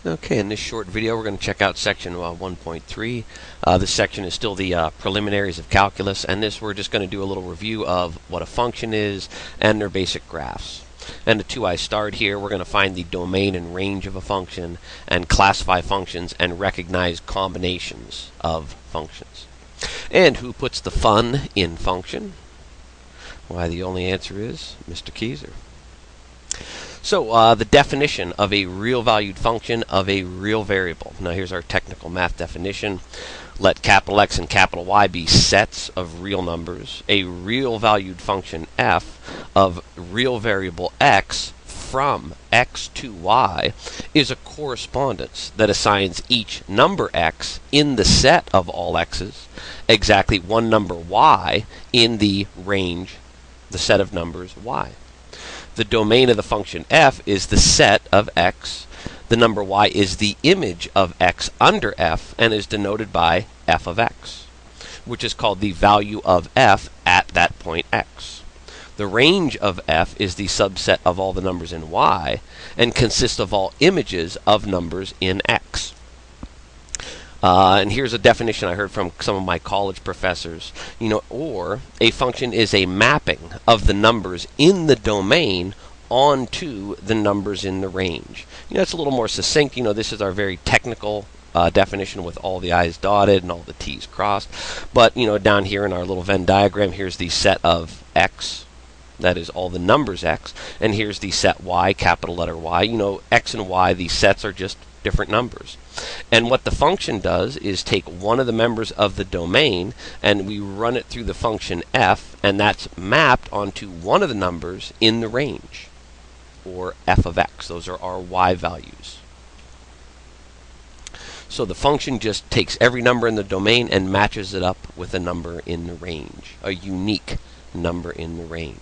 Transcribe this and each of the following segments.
Okay, in this short video we're going to check out section 1.3. This section is still the preliminaries of calculus, and we're just going to do a little review of what a function is and their basic graphs. And the two I starred here, we're going to find the domain and range of a function and classify functions and recognize combinations of functions. And who puts the fun in function? Why, the only answer is Mr. Keyser. So the definition of a real-valued function of a real variable. Now here's our technical math definition. Let capital X and capital Y be sets of real numbers. A real-valued function f of real variable x from x to y is a correspondence that assigns each number x in the set of all x's exactly one number y in the range, the set of numbers y. The domain of the function f is the set of x. The number y is the image of x under f and is denoted by f of x, which is called the value of f at that point x. The range of f is the subset of all the numbers in y and consists of all images of numbers in x. And here's a definition I heard from some of my college professors. Or a function is a mapping of the numbers in the domain onto the numbers in the range. It's a little more succinct. This is our very technical definition with all the I's dotted and all the T's crossed. But, down here in our little Venn diagram, here's the set of x. That is all the numbers x. And here's the set y, capital letter Y. X and y, these sets are just different numbers. And what the function does is take one of the members of the domain and we run it through the function f, and that's mapped onto one of the numbers in the range, or f of x. Those are our y values. So the function just takes every number in the domain and matches it up with a number in the range, a unique number in the range.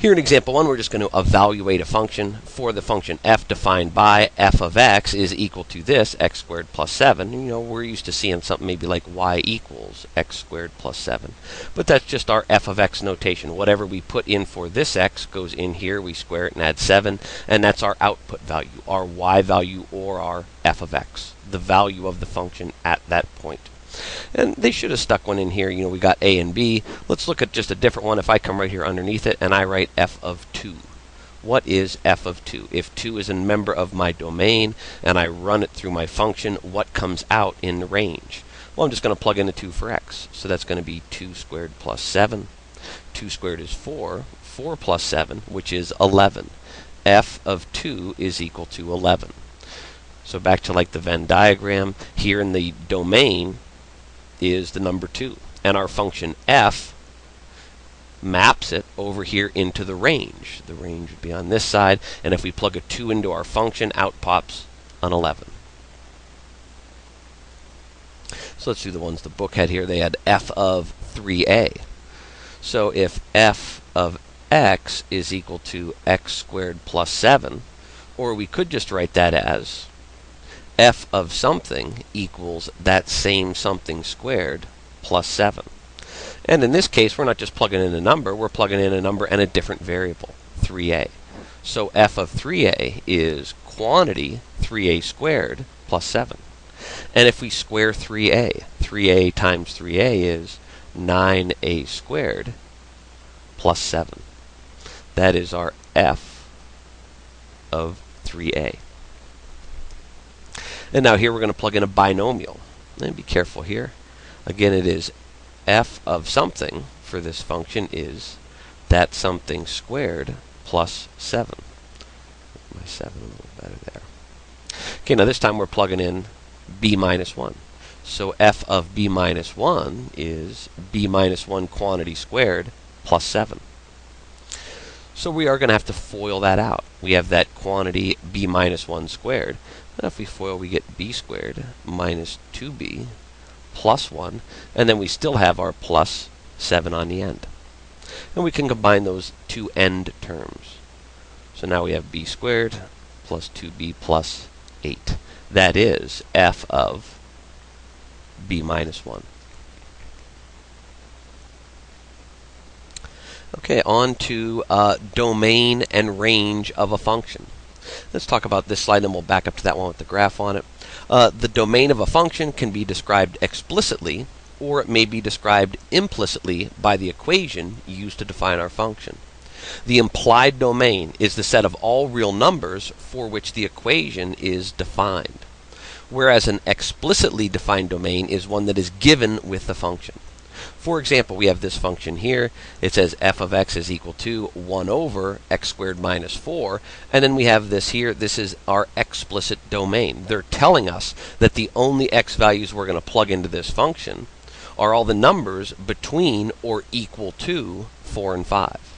Here in example 1, we're just going to evaluate a function. For the function f defined by f of x is equal to this, x squared plus 7. We're used to seeing something maybe like y equals x squared plus 7. But that's just our f of x notation. Whatever we put in for this x goes in here, we square it and add 7, and that's our output value, our y value or our f of x, the value of the function at that point. And they should have stuck one in here. We got a and b. Let's look at just a different one. If I come right here underneath it and I write f of 2. What is f of 2? If 2 is a member of my domain and I run it through my function, what comes out in the range? Well, I'm just going to plug in the 2 for x. So that's going to be 2 squared plus 7. 2 squared is 4. 4 plus 7, which is 11. F of 2 is equal to 11. So back to like the Venn diagram, here in the domain is the number 2, and our function f maps it over here into the range. The range would be on this side, and if we plug a 2 into our function, out pops an 11. So let's do the ones the book had here. They had f of 3a. So if f of x is equal to x squared plus 7, or we could just write that as f of something equals that same something squared plus 7. And in this case, we're not just plugging in a number, we're plugging in a number and a different variable, 3a. So f of 3a is quantity 3a squared plus 7. And if we square 3a, 3a times 3a is 9a squared plus 7. That is our f of 3a. And now here we're going to plug in a binomial. And be careful here. Again, it is f of something for this function is that something squared plus 7. Make my 7 a little better there. Okay, now this time we're plugging in b minus 1. So f of b minus 1 is b minus 1 quantity squared plus 7. So we are going to have to FOIL that out. We have that quantity b minus 1 squared. And if we FOIL, we get b squared minus 2b plus 1, and then we still have our plus 7 on the end. And we can combine those two end terms. So now we have b squared plus 2b plus 8. That is f of b minus 1. Okay, on to domain and range of a function. Let's talk about this slide, and we'll back up to that one with the graph on it. The domain of a function can be described explicitly, or it may be described implicitly by the equation used to define our function. The implied domain is the set of all real numbers for which the equation is defined, whereas an explicitly defined domain is one that is given with the function. For example, we have this function here. It says f of x is equal to 1 over x squared minus 4, and then we have this here. This is our explicit domain. They're telling us that the only x values we're going to plug into this function are all the numbers between or equal to 4 and 5.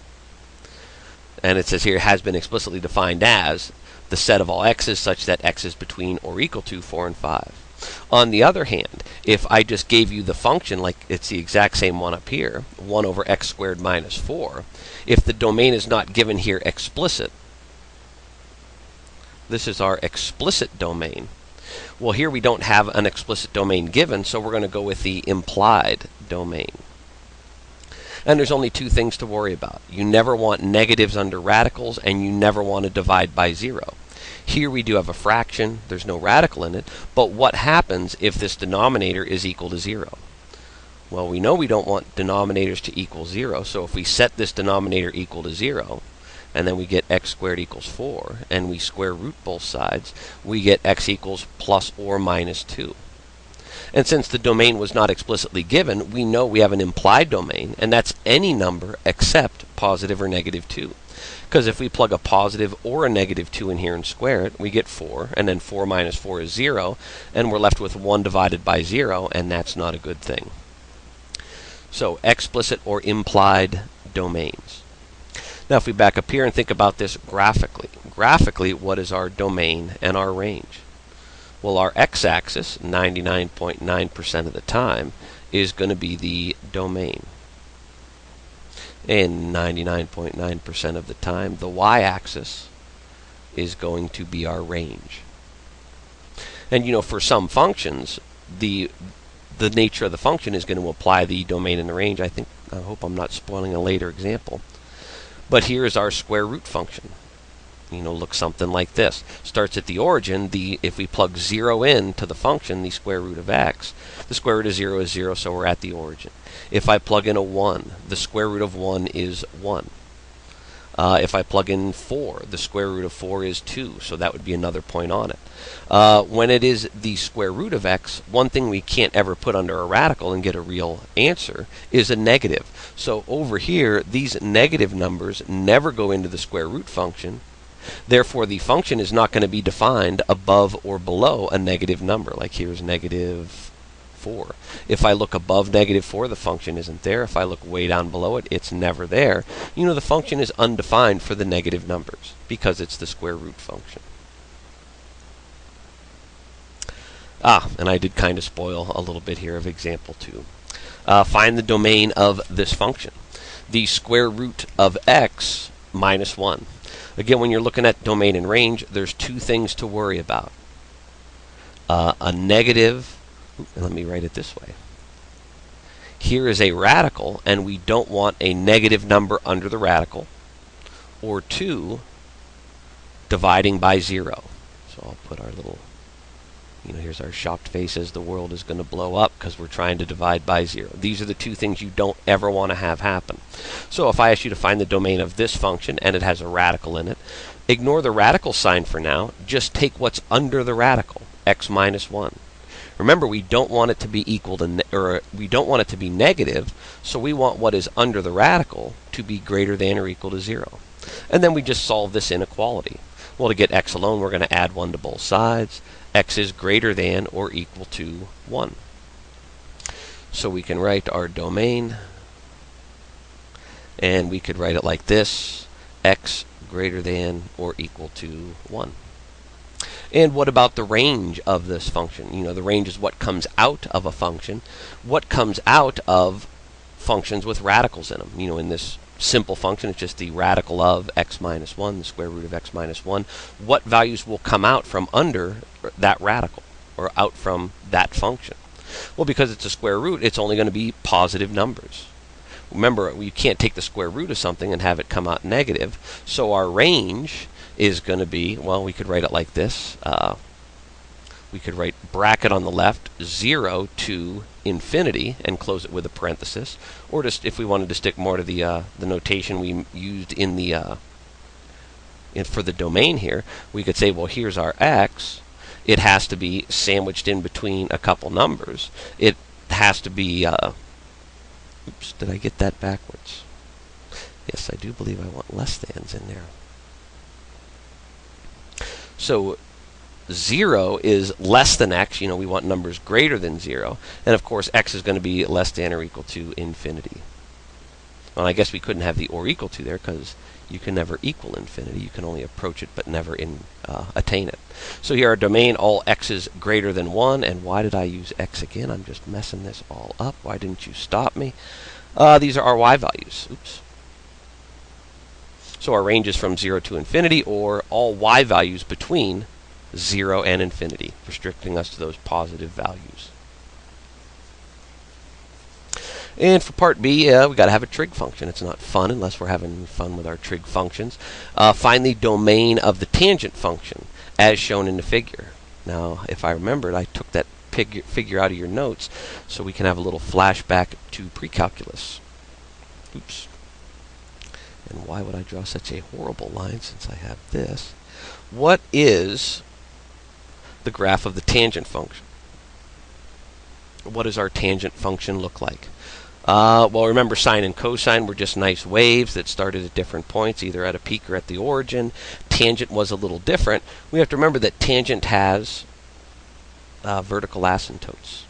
And it says here, it has been explicitly defined as the set of all x's such that x is between or equal to 4 and 5. On the other hand, if I just gave you the function like it's the exact same one up here, 1 over x squared minus 4, if the domain is not given here explicit, this is our explicit domain. Well, here we don't have an explicit domain given, so we're going to go with the implied domain. And there's only two things to worry about. You never want negatives under radicals, and you never want to divide by 0. Here we do have a fraction. There's no radical in it. But what happens if this denominator is equal to 0? Well, we know we don't want denominators to equal 0. So if we set this denominator equal to 0, and then we get x squared equals 4, and we square root both sides, we get x equals plus or minus 2. And since the domain was not explicitly given, we know we have an implied domain, and that's any number except positive or negative 2. Because if we plug a positive or a negative 2 in here and square it, we get 4, and then 4 minus 4 is 0, and we're left with 1 divided by 0, and that's not a good thing. So, explicit or implied domains. Now, if we back up here and think about this graphically. Graphically, what is our domain and our range? Well, our x-axis, 99.9% of the time, is going to be the domain. And 99.9% of the time, the y-axis is going to be our range. And you know, for some functions, the nature of the function is going to apply the domain and the range. I hope I'm not spoiling a later example. But here is our square root function. You know, looks something like this. Starts at the origin. If we plug 0 in to the function, the square root of x, the square root of 0 is 0, so we're at the origin. If I plug in a 1, the square root of 1 is 1. If I plug in 4, the square root of 4 is 2, so that would be another point on it. When it is the square root of x, one thing we can't ever put under a radical and get a real answer is a negative. So over here, these negative numbers never go into the square root function. Therefore, the function is not going to be defined above or below a negative number, like here's negative 4. If I look above negative 4, the function isn't there. If I look way down below it, it's never there. You know, the function is undefined for the negative numbers because it's the square root function. And I did kind of spoil a little bit here of example 2. Find the domain of this function. The square root of x minus 1. Again, when you're looking at domain and range, there's two things to worry about. A negative, let me write it this way. Here is a radical, and we don't want a negative number under the radical, or 2 dividing by 0. So I'll put our little, here's our shocked faces. The world is going to blow up because we're trying to divide by 0. These are the two things you don't ever want to have happen. So if I ask you to find the domain of this function and it has a radical in it, ignore the radical sign for now. Just take what's under the radical, x minus 1. Remember, we don't want it to be equal to, we don't want it to be negative, so we want what is under the radical to be greater than or equal to 0. And then we just solve this inequality. Well, to get x alone, we're going to add 1 to both sides. X is greater than or equal to 1. So we can write our domain, and we could write it like this: x greater than or equal to 1. And what about the range of this function? The range is what comes out of a function. What comes out of functions with radicals in them? In this simple function, it's just the radical of x minus 1, the square root of x minus 1. What values will come out from under that radical, or out from that function? Well, because it's a square root, it's only going to be positive numbers. Remember, you can't take the square root of something and have it come out negative, so our range is going to be, well, we could write it like this. We could write bracket on the left, 0 to infinity, and close it with a parenthesis. Or just if we wanted to stick more to the notation we used in the for the domain here, we could say, well, here's our x. It has to be sandwiched in between a couple numbers. It has to be, oops, did I get that backwards? Yes, I do believe I want less thans in there. So 0 is less than x. You know, we want numbers greater than 0. And of course, x is going to be less than or equal to infinity. Well, I guess we couldn't have the or equal to there because you can never equal infinity. You can only approach it but never attain it. So here our domain, all x is greater than 1. And why did I use x again? I'm just messing this all up. Why didn't you stop me? These are our y values. Oops. So our range is from 0 to infinity, or all y values between 0 and infinity, restricting us to those positive values. And for part B, we got to have a trig function. It's not fun unless we're having fun with our trig functions. Find the domain of the tangent function as shown in the figure. Now, if I remembered, I took that figure out of your notes so we can have a little flashback to pre-calculus. Oops. And why would I draw such a horrible line since I have this? What is the graph of the tangent function? What does our tangent function look like? Well, remember, sine and cosine were just nice waves that started at different points, either at a peak or at the origin. Tangent was a little different. We have to remember that tangent has vertical asymptotes.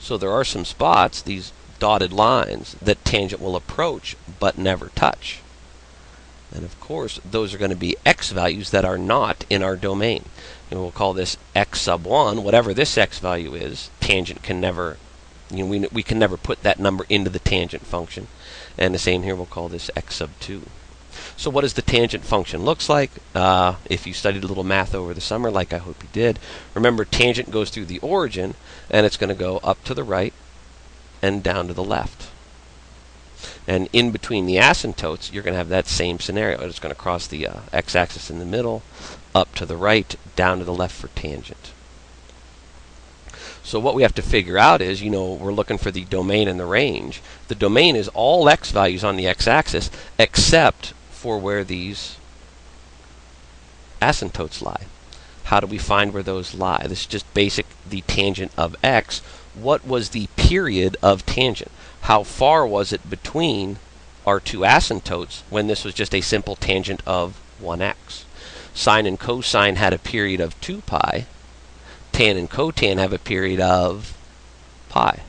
So there are some spots, these dotted lines, that tangent will approach but never touch. And of course, those are going to be x values that are not in our domain. And we'll call this x sub 1. Whatever this x value is, tangent can never, we can never put that number into the tangent function. And the same here, we'll call this x sub 2. So what does the tangent function looks like? If you studied a little math over the summer, like I hope you did, remember tangent goes through the origin, and it's going to go up to the right and down to the left. And in between the asymptotes, you're going to have that same scenario. It's going to cross the x-axis in the middle, up to the right, down to the left for tangent. So what we have to figure out is, we're looking for the domain and the range. The domain is all x values on the x-axis except for where these asymptotes lie. How do we find where those lie? This is just basic, the tangent of x. What was the period of tangent? How far was it between our two asymptotes when this was just a simple tangent of 1x? Sine and cosine had a period of 2 pi. Tan and cotan have a period of pi.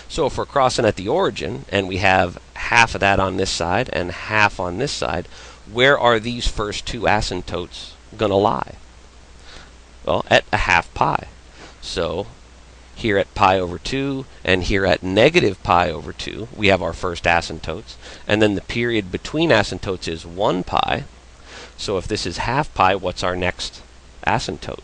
So if we're crossing at the origin and we have half of that on this side and half on this side, where are these first two asymptotes going to lie? Well, at a half pi. So here at pi over 2 and here at negative pi over 2, we have our first asymptotes. And then the period between asymptotes is 1 pi. So if this is half pi, what's our next asymptote?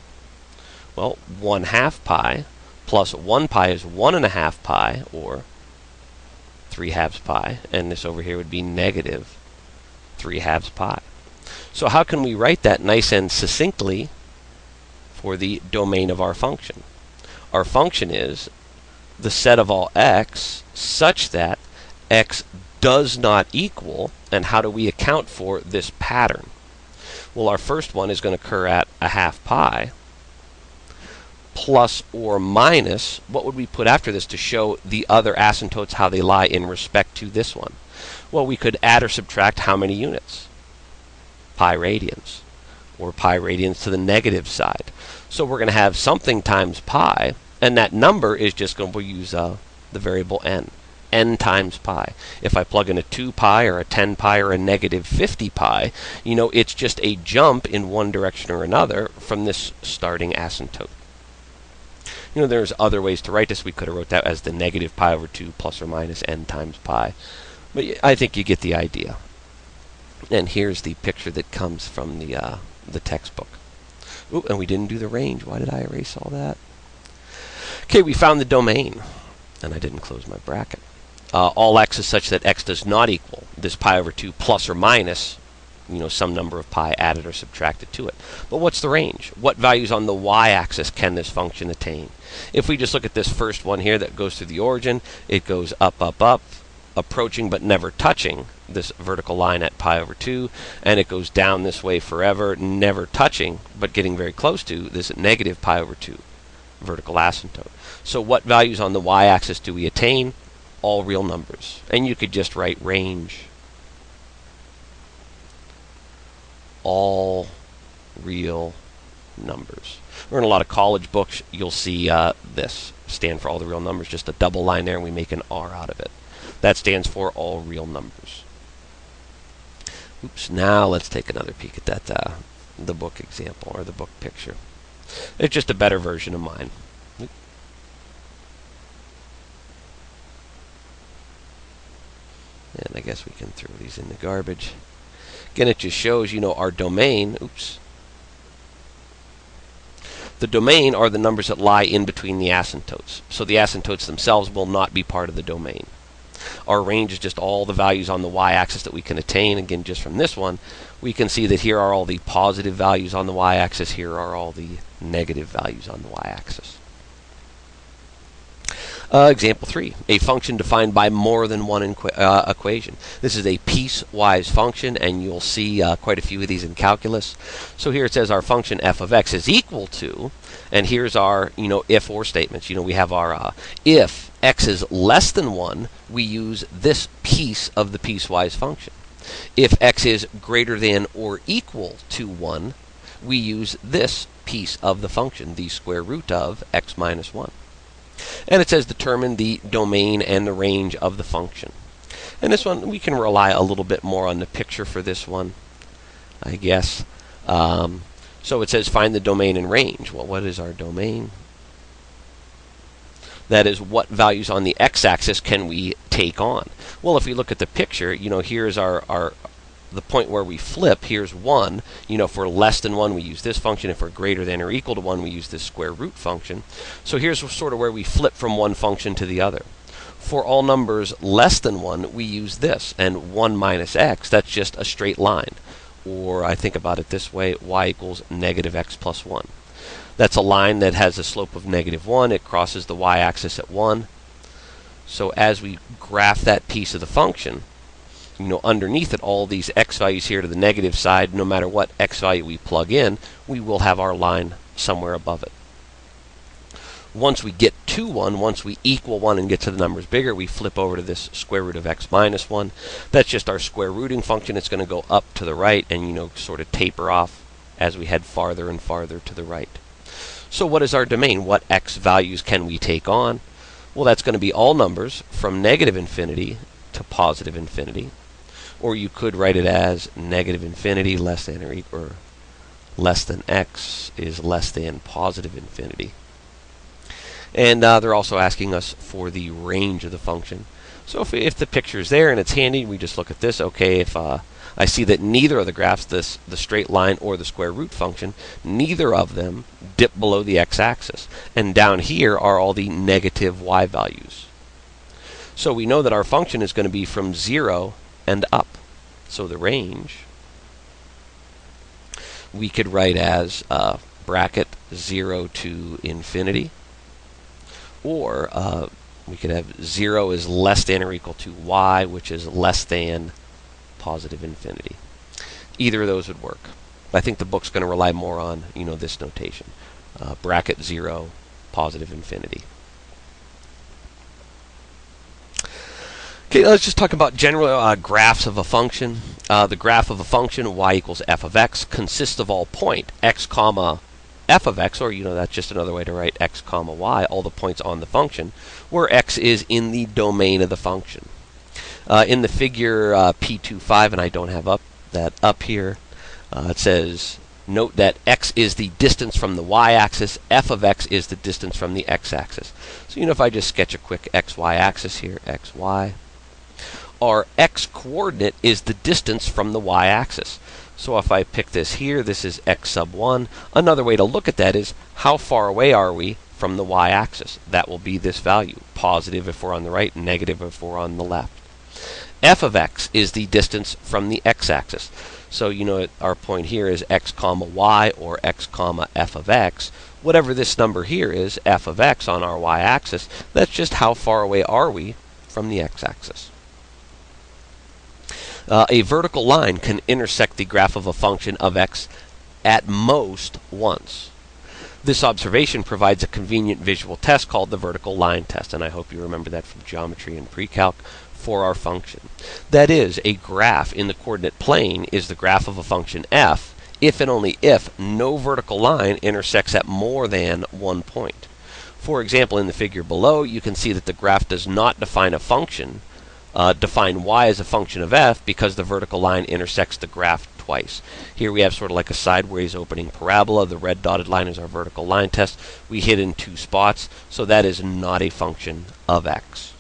Well, 1/2 pi plus 1 pi is 1.5 pi, or 3/2 pi. And this over here would be negative 3/2 pi. So how can we write that nice and succinctly for the domain of our function? Our function is the set of all x such that x does not equal, and how do we account for this pattern? Well, our first one is going to occur at a half pi, plus or minus, what would we put after this to show the other asymptotes how they lie in respect to this one? Well, we could add or subtract how many units? Pi radians, or pi radians to the negative side. So we're going to have something times pi, and that number is just going to use the variable n times pi. If I plug in a 2 pi or a 10 pi or a negative 50 pi, it's just a jump in one direction or another from this starting asymptote. There's other ways to write this. We could have wrote that as the negative pi over 2 plus or minus n times pi. But I think you get the idea. And here's the picture that comes from the textbook. Ooh, and we didn't do the range. Why did I erase all that? Okay, we found the domain. And I didn't close my bracket. All x is such that x does not equal this pi over 2 plus or minus some number of pi added or subtracted to it. But what's the range? What values on the y-axis can this function attain? If we just look at this first one here that goes through the origin, it goes up, up, up, approaching but never touching this vertical line at pi over 2, and it goes down this way forever, never touching but getting very close to this negative pi over 2 vertical asymptote. So what values on the y-axis do we attain? All real numbers. And you could just write range. All real numbers. Or in a lot of college books, you'll see this stand for all the real numbers, just a double line there, and we make an R out of it. That stands for all real numbers. Oops, now let's take another peek at that, the book example, or the book picture. It's just a better version of mine. And I guess we can throw these in the garbage. Again, it just shows, our domain. Oops. The domain are the numbers that lie in between the asymptotes. So the asymptotes themselves will not be part of the domain. Our range is just all the values on the y-axis that we can attain. Again, just from this one, we can see that here are all the positive values on the y-axis. Here are all the negative values on the y-axis. Example 3, a function defined by more than one equation. This is a piecewise function, and you'll see quite a few of these in calculus. So here it says our function f of x is equal to, and here's our if/or statements. We have our if x is less than 1, we use this piece of the piecewise function. If x is greater than or equal to 1, we use this piece of the function, the square root of x minus 1. And it says determine the domain and the range of the function. And this one, we can rely a little bit more on the picture for this one, I guess. So it says find the domain and range. Well, what is our domain? That is, what values on the x-axis can we take on? Well, if we look at the picture, here's the point where we flip. Here's 1. If we're less than 1, we use this function. If we're greater than or equal to 1, we use this square root function. So here's sort of where we flip from one function to the other. For all numbers less than 1, we use this. And 1 minus x, that's just a straight line. Or I think about it this way, y equals negative x plus 1. That's a line that has a slope of negative 1. It crosses the y-axis at 1. So as we graph that piece of the function, underneath it, all these x values here to the negative side, no matter what x value we plug in, we will have our line somewhere above it. Once we get to 1, once we equal 1 and get to the numbers bigger, we flip over to this square root of x minus 1. That's just our square rooting function. It's going to go up to the right and, sort of taper off as we head farther and farther to the right. So what is our domain? What x values can we take on? Well, that's going to be all numbers from negative infinity to positive infinity. Or you could write it as negative infinity less than or equal, or less than x is less than positive infinity. And they're also asking us for the range of the function. So if the picture is there and it's handy, we just look at this. Okay, if I see that neither of the graphs, the straight line or the square root function, neither of them dip below the x-axis. And down here are all the negative y values. So we know that our function is going to be from 0 and up. So the range we could write as bracket 0 to infinity, or we could have 0 is less than or equal to y, which is less than positive infinity. Either of those would work. I think the book's going to rely more on this notation, bracket 0, positive infinity. Okay, let's just talk about general graphs of a function. The graph of a function, y equals f of x, consists of all point x comma f of x, or that's just another way to write x comma y, all the points on the function, where x is in the domain of the function. In the figure P25, and I don't have that up here, it says, note that x is the distance from the y-axis, f of x is the distance from the x-axis. So if I just sketch a quick xy axis here, xy, our x-coordinate is the distance from the y-axis. So if I pick this here, this is x sub 1. Another way to look at that is how far away are we from the y-axis? That will be this value, positive if we're on the right, negative if we're on the left. F of x is the distance from the x-axis. So our point here is x comma y or x comma f of x. Whatever this number here is, f of x on our y-axis, that's just how far away are we from the x-axis. A vertical line can intersect the graph of a function of x at most once. This observation provides a convenient visual test called the vertical line test, and I hope you remember that from geometry and pre-calc for our function. That is, a graph in the coordinate plane is the graph of a function f if and only if no vertical line intersects at more than one point. For example, in the figure below, you can see that the graph does not define a function, define y as a function of f, because the vertical line intersects the graph twice. Here we have sort of like a sideways opening parabola. The red dotted line is our vertical line test. We hit in two spots, so that is not a function of x.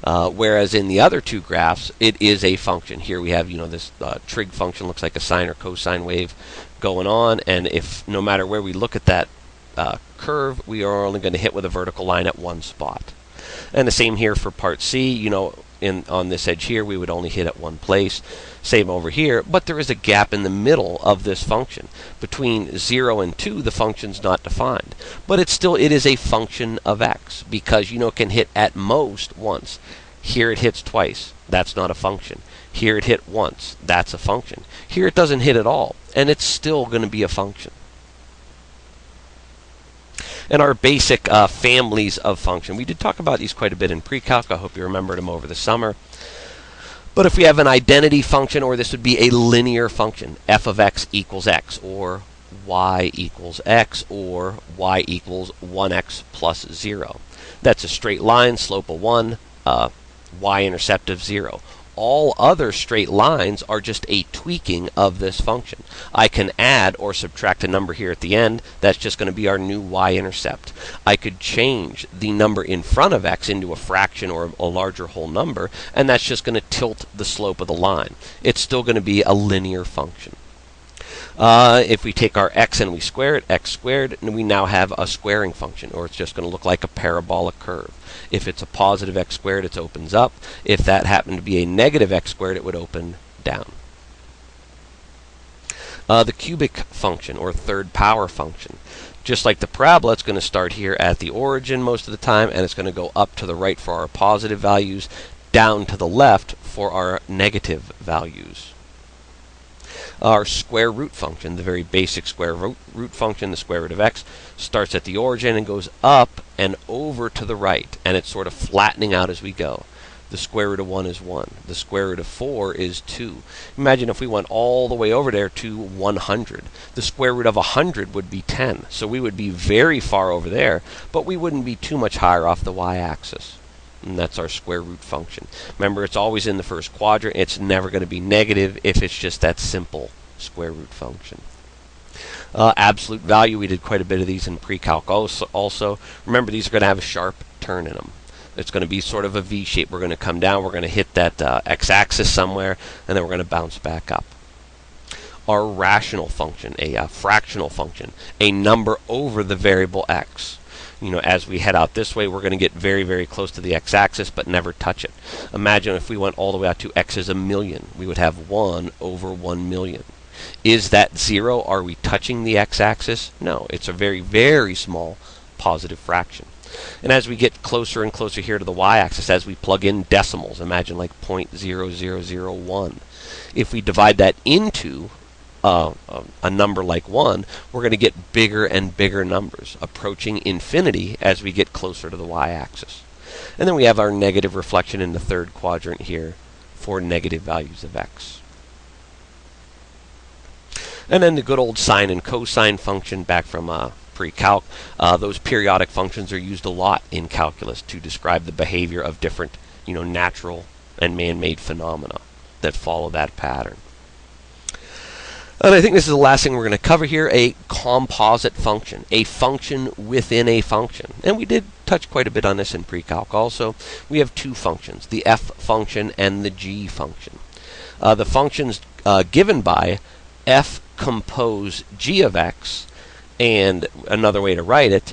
Whereas in the other two graphs, it is a function. Here we have, this trig function, looks like a sine or cosine wave going on, and if no matter where we look at that curve, we are only going to hit with a vertical line at one spot. And the same here for part C. On this edge here, we would only hit at one place. Same over here, but there is a gap in the middle of this function. Between 0 and 2, the function's not defined. But it is a function of x, because, it can hit at most once. Here it hits twice. That's not a function. Here it hit once. That's a function. Here it doesn't hit at all, and it's still going to be a function. And our basic families of function. We did talk about these quite a bit in pre-calc. I hope you remembered them over the summer. But if we have an identity function, or this would be a linear function, f of x equals x, or y equals x, or y equals 1x plus 0. That's a straight line, slope of 1, y-intercept of 0. All other straight lines are just a tweaking of this function. I can add or subtract a number here at the end. That's just going to be our new y-intercept. I could change the number in front of x into a fraction or a larger whole number, and that's just going to tilt the slope of the line. It's still going to be a linear function. If we take our x and we square it, x squared, and we now have a squaring function, or it's just going to look like a parabolic curve. If it's a positive x squared, it opens up. If that happened to be a negative x squared, it would open down. The cubic function, or third power function. Just like the parabola, it's going to start here at the origin most of the time, and it's going to go up to the right for our positive values, down to the left for our negative values. Our square root function, the very basic square root function, the square root of x, starts at the origin and goes up and over to the right, and it's sort of flattening out as we go. The square root of 1 is 1. The square root of 4 is 2. Imagine if we went all the way over there to 100. The square root of 100 would be 10. So we would be very far over there, but we wouldn't be too much higher off the y-axis. And that's our square root function. Remember, it's always in the first quadrant. It's never going to be negative if it's just that simple square root function. Absolute value, we did quite a bit of these in pre-calc also. Remember, these are going to have a sharp turn in them. It's going to be sort of a V shape. We're going to come down, we're going to hit that x-axis somewhere, and then we're going to bounce back up. Our rational function, a fractional function, a number over the variable x. As we head out this way, we're going to get very, very close to the x-axis, but never touch it. Imagine if we went all the way out to x is 1,000,000. We would have 1 over 1,000,000. Is that 0? Are we touching the x-axis? No, it's a very, very small positive fraction. And as we get closer and closer here to the y-axis, as we plug in decimals, imagine like 0.0001. If we divide that into a number like 1, we're going to get bigger and bigger numbers, approaching infinity as we get closer to the y-axis. And then we have our negative reflection in the third quadrant here for negative values of x. And then the good old sine and cosine function back from pre-calc. Those periodic functions are used a lot in calculus to describe the behavior of different, natural and man-made phenomena that follow that pattern. And I think this is the last thing we're going to cover here, a composite function, a function within a function. And we did touch quite a bit on this in pre-calc also. We have two functions, the f function and the g function. The functions given by f compose g of x, and another way to write it,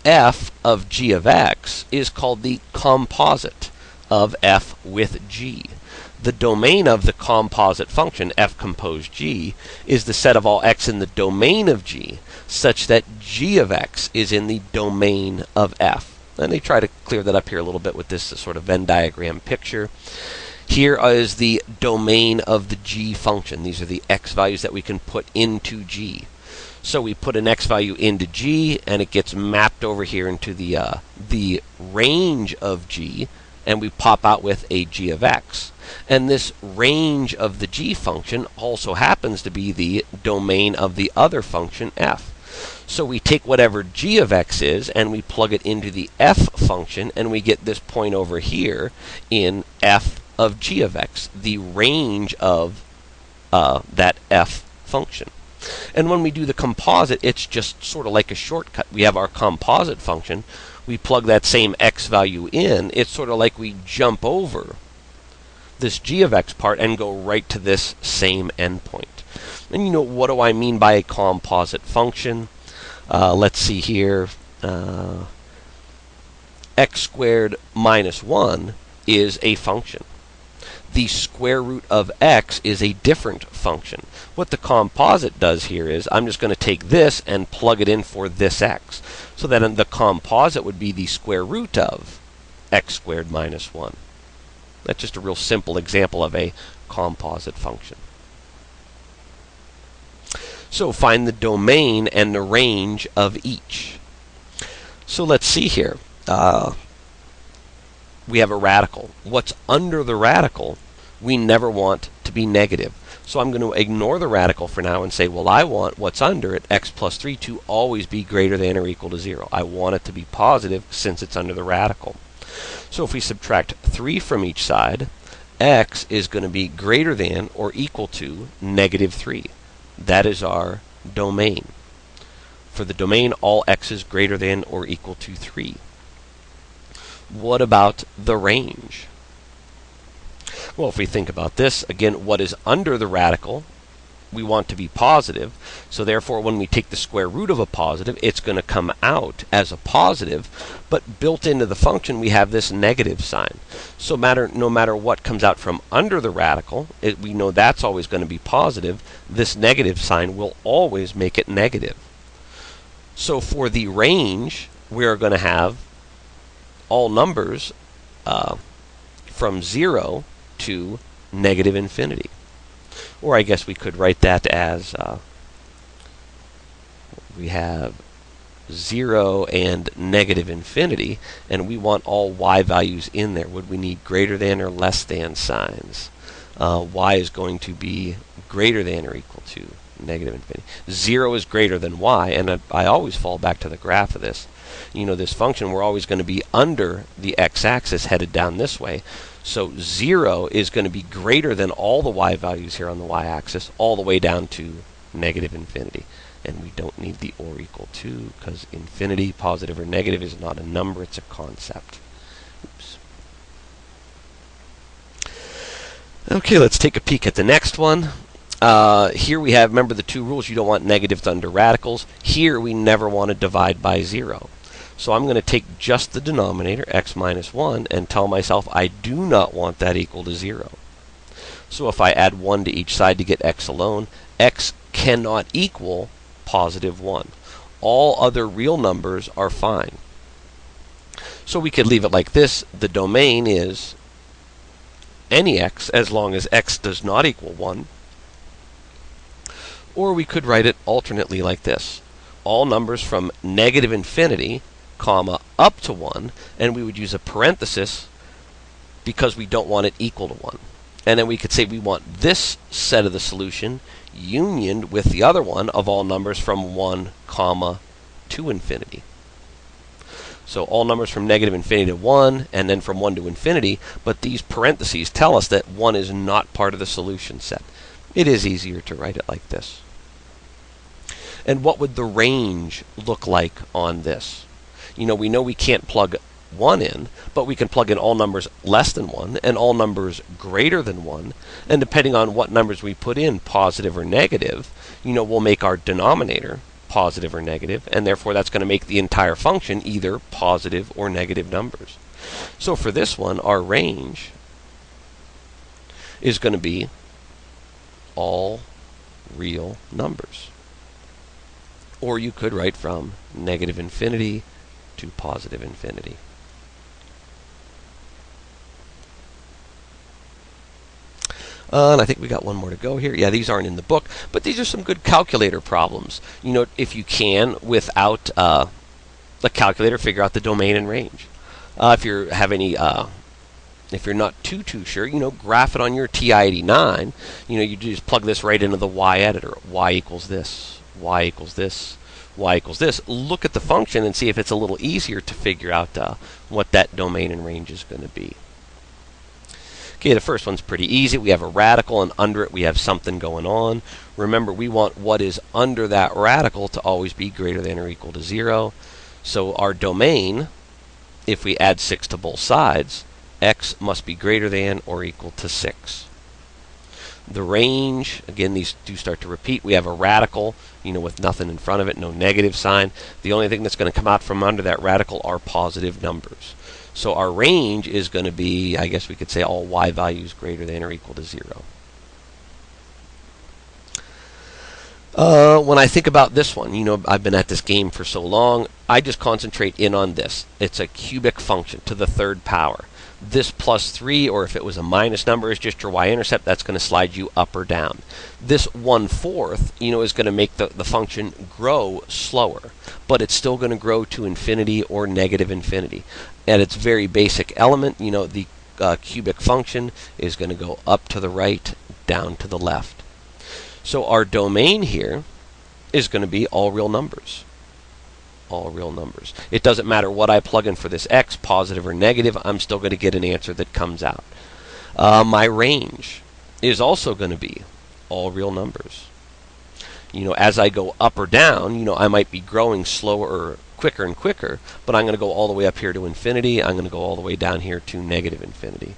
f of g of x is called the composite of f with g. the domain of the composite function, f composed g, is the set of all x in the domain of g, such that g of x is in the domain of f. And they try to clear that up here a little bit with this sort of Venn diagram picture. Here is the domain of the g function. These are the x values that we can put into g. So we put an x value into g, and it gets mapped over here into the range of g, and we pop out with a g of x. And this range of the g function also happens to be the domain of the other function f. So we take whatever g of x is, and we plug it into the f function, and we get this point over here in f of g of x, the range of that f function. And when we do the composite, it's just sort of like a shortcut. We have our composite function. We plug that same x value in. It's sort of like we jump over this g of x part and go right to this same endpoint. And you know, what do I mean by a composite function? Let's see here. X squared minus 1 is a function. The square root of x is a different function. What the composite does here is I'm just going to take this and plug it in for this x. So then the composite would be the square root of x squared minus 1. That's just a real simple example of a composite function. So find the domain and the range of each. So let's see here. We have a radical. What's under the radical, we never want to be negative. So I'm going to ignore the radical for now and say, well, I want what's under it, x plus 3, to always be greater than or equal to 0. I want it to be positive since it's under the radical. So if we subtract 3 from each side, x is going to be greater than or equal to negative 3. That is our domain. For the domain, all x is greater than or equal to 3. What about the range? Well, if we think about this, again, what is under the radical, we want to be positive. So therefore, when we take the square root of a positive, it's going to come out as a positive. But built into the function, we have this negative sign. So no matter what comes out from under the radical, we know that's always going to be positive. This negative sign will always make it negative. So for the range, we're going to have all numbers from 0 to negative infinity. Or I guess we could write that as we have 0 and negative infinity, and we want all y values in there. Would we need greater than or less than signs? Y is going to be greater than or equal to negative infinity. 0 is greater than y, and I always fall back to the graph of this. You know, this function, we're always going to be under the x-axis headed down this way. So 0 is going to be greater than all the y values here on the y-axis, all the way down to negative infinity. And we don't need the or equal to, because infinity, positive or negative, is not a number, it's a concept. Oops. Okay, let's take a peek at the next one. Here we have, remember the two rules, you don't want negatives under radicals. Here we never want to divide by 0. So I'm going to take just the denominator, x minus 1, and tell myself I do not want that equal to 0. So if I add 1 to each side to get x alone, x cannot equal positive 1. All other real numbers are fine. So we could leave it like this. The domain is any x as long as x does not equal 1. Or we could write it alternately like this. All numbers from negative infinity, comma, up to 1, and we would use a parenthesis because we don't want it equal to 1. And then we could say we want this set of the solution unioned with the other one of all numbers from 1, comma, to infinity. So all numbers from negative infinity to 1, and then from 1 to infinity, but these parentheses tell us that 1 is not part of the solution set. It is easier to write it like this. And what would the range look like on this? You know we can't plug 1 in, but we can plug in all numbers less than 1 and all numbers greater than 1. And depending on what numbers we put in, positive or negative, we'll make our denominator positive or negative, and therefore that's going to make the entire function either positive or negative numbers. So for this one, our range is going to be all real numbers. Or you could write from negative infinity to positive infinity. And I think we got one more to go here. Yeah, these aren't in the book, but these are some good calculator problems. You know, if you can, without the calculator, figure out the domain and range. If you have any, if you're not too sure, you know, graph it on your TI-89. You know, you just plug this right into the y editor. Y equals this. Y equals this. Y equals this. Look at the function and see if it's a little easier to figure out what that domain and range is going to be. Okay, the first one's pretty easy. We have a radical, and under it we have something going on. Remember, we want what is under that radical to always be greater than or equal to 0. So our domain, if we add 6 to both sides, x must be greater than or equal to 6. The range, again, these do start to repeat. We have a radical, you know, with nothing in front of it, no negative sign. The only thing that's going to come out from under that radical are positive numbers. So our range is going to be, I guess we could say, all y values greater than or equal to 0. When I think about this one, you know, I've been at this game for so long, I just concentrate in on this. It's a cubic function to the third power. This plus 3, or if it was a minus number, is just your y-intercept. That's going to slide you up or down. This 1/4, you know, is going to make the function grow slower, but it's still going to grow to infinity or negative infinity. At its very basic element, you know, the cubic function is going to go up to the right, down to the left. So our domain here is going to be all real numbers. All real numbers. It doesn't matter what I plug in for this x, positive or negative, I'm still going to get an answer that comes out. My range is also going to be all real numbers. You know, as I go up or down, you know, I might be growing slower or quicker and quicker, but I'm going to go all the way up here to infinity. I'm going to go all the way down here to negative infinity.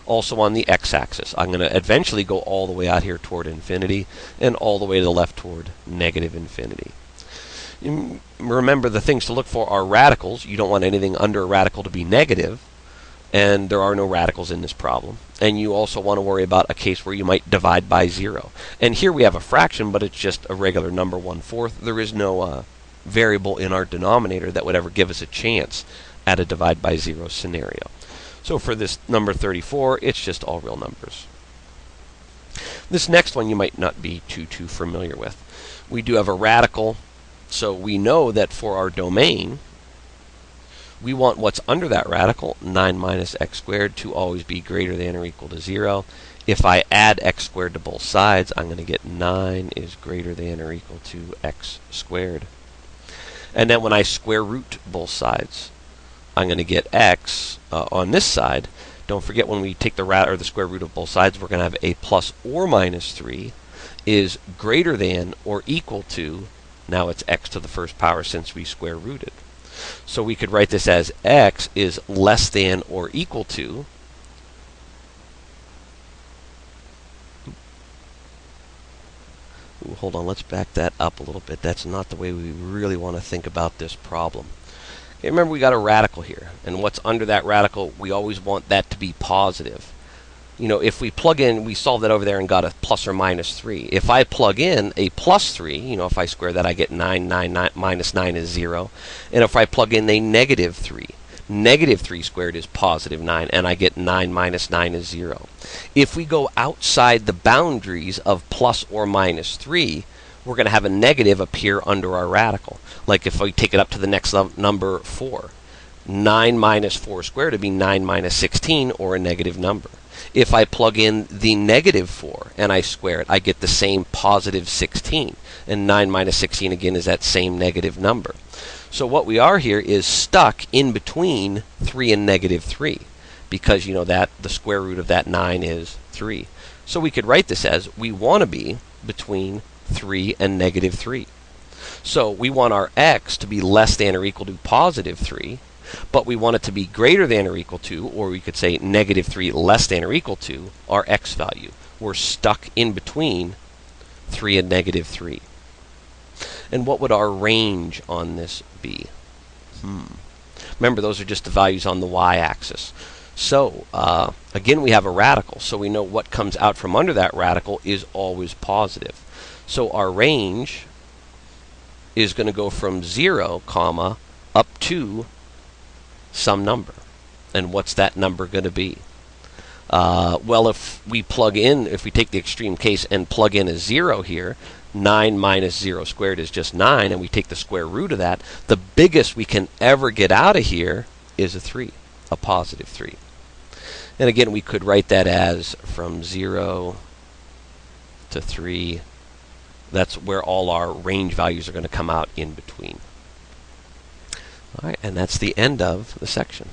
Also on the x-axis, I'm going to eventually go all the way out here toward infinity and all the way to the left toward negative infinity. Remember, the things to look for are radicals. You don't want anything under a radical to be negative, and there are no radicals in this problem. And you also want to worry about a case where you might divide by 0. And here we have a fraction, but it's just a regular number, 1/4. There is no variable in our denominator that would ever give us a chance at a divide by 0 scenario. So for this number 34, it's just all real numbers. This next one you might not be too familiar with. We do have a radical. So we know that for our domain, we want what's under that radical, 9 minus x squared, to always be greater than or equal to 0. If I add x squared to both sides, I'm going to get 9 is greater than or equal to x squared. And then when I square root both sides, I'm going to get x on this side. Don't forget, when we take the square root of both sides, we're going to have a plus or minus 3 is greater than or equal to, now it's x to the first power since we square rooted. So we could write this as x is less than or equal to, hold on, let's back that up a little bit. That's not the way we really want to think about this problem. Okay, remember, we got a radical here, and what's under that radical, we always want that to be positive. You know, if we plug in, we solved that over there and got a plus or minus 3. If I plug in a plus 3, you know, if I square that, I get 9 minus 9 is 0. And if I plug in a negative 3, negative 3 squared is positive 9, and I get 9 minus 9 is 0. If we go outside the boundaries of plus or minus 3, we're going to have a negative appear under our radical. Like if we take it up to the next number, 4. 9 minus 4 squared would be 9 minus 16, or a negative number. If I plug in the negative 4 and I square it, I get the same positive 16. And 9 minus 16 again is that same negative number. So what we are here is stuck in between 3 and negative 3, because you know that the square root of that 9 is 3. So we could write this as we want to be between 3 and negative 3. So we want our x to be less than or equal to positive 3, but we want it to be greater than or equal to, or we could say negative 3 less than or equal to, our x value. We're stuck in between 3 and negative 3. And what would our range on this be? Remember, those are just the values on the y-axis. So again, we have a radical, so we know what comes out from under that radical is always positive. So our range is going to go from 0, comma, up to some number. And what's that number going to be? Well, if we take the extreme case and plug in a 0 here, 9 minus 0 squared is just 9, and we take the square root of that, the biggest we can ever get out of here is a 3, a positive 3. And again, we could write that as from 0 to 3. That's where all our range values are going to come out in between. All right, and that's the end of the section.